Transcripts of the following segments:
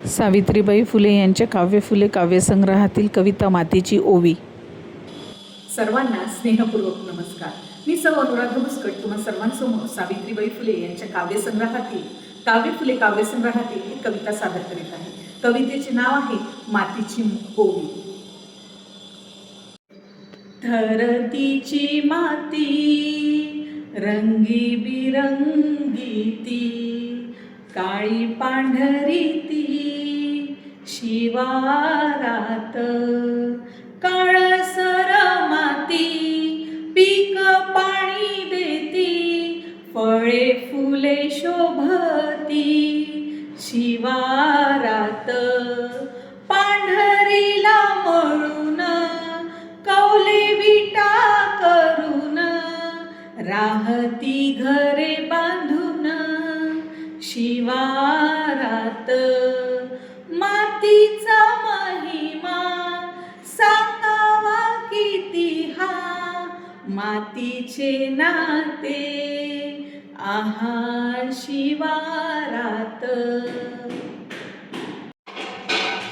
सावित्रीबाई फुले यांच्या काव्यफुले काव्यसंग्रहातील कविता मातीची ओवी. सर्वांना स्नेहपूर्वक नमस्कार. मी सौ अनुराधा भुस्कट तुम्हा सर्वांसमोर सावित्रीबाई फुले यांच्या काव्यफुले काव्यसंग्रहातील एक कविता सादर करीत आहे. कवितेचे नाव आहे मातीची ओवी. धरतीची माती रंगीबिरंगी ती, काळी पांढरी ती शिवारात, काळसर माती पीक पाणी देती, फळे फुले शोभती शिवारात. पांढरीला मळून कौले विटा करून, राहती घरे बांधून शिवारात. मातीचा महिमा सांगावा किती हा, मातीचे नाते आहा शिवारात.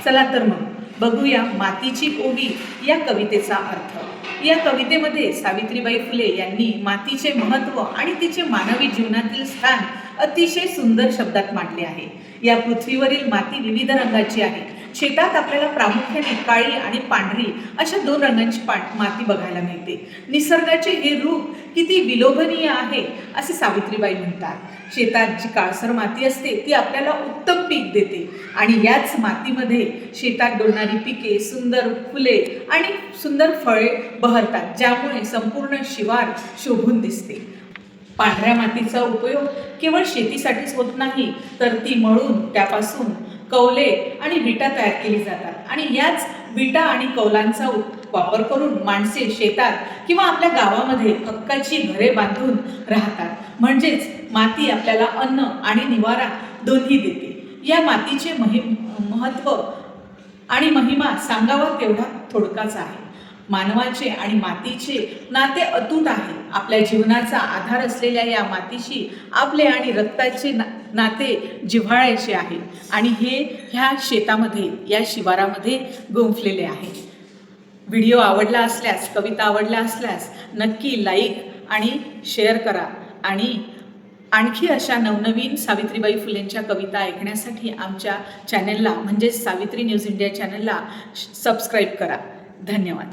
चला तर मग बघूया मातीची ओवी या कवितेचा अर्थ. या कवितेमध्ये सावित्रीबाई फुले यांनी मातीचे महत्त्व आणि तिचे मानवी जीवनातील स्थान अतिशय सुंदर शब्दात मांडले आहे. या पृथ्वीवरील माती विविध रंगाची आहे. शेतात आपल्याला प्रामुख्याने काळी आणि पांढरी अशा दोन रंगांची माती बघायला मिळते. निसर्गाचे हे रूप किती विलोभनीय आहे असे सावित्रीबाई म्हणतात. शेतात जी काळसर माती असते ती आपल्याला उत्तम पीक देते आणि याच मातीमध्ये शेतात डोलणारी पिके, सुंदर फुले आणि सुंदर फळे बहरतात, ज्यामुळे संपूर्ण शिवार शोभून दिसते. पांढऱ्या मातीचा उपयोग केवळ शेतीसाठीच होत नाही, तर ती मळून त्यापासून कौले आणि विटा तयार केली जातात आणि याच विटा आणि कौलांचा वापर करून माणसे शेतात किंवा आपल्या गावामध्ये हक्काची घरे बांधून राहतात. म्हणजेच माती आपल्याला अन्न आणि निवारा दोन्ही देते. या मातीचे महत्त्व आणि महिमा सांगावा तेवढा थोडकाच आहे. मानवाचे आणि मातीचे नाते अतूट आहे. आपल्या जीवनाचा आधार असलेल्या या मातीशी आपले आणि रक्ताचे नाते जिव्हाळ्याचे आहे आणि हे ह्या शेतामध्ये, या शिवारामध्ये गुंफलेले आहे. व्हिडिओ आवडला असल्यास, कविता आवडल्या असल्यास नक्की लाईक आणि शेअर करा आणि आणखी अशा नवनवीन सावित्रीबाई फुलेंच्या कविता ऐकण्यासाठी आमच्या चॅनलला म्हणजेच सावित्री न्यूज इंडिया चॅनलला सबस्क्राईब करा. धन्यवाद.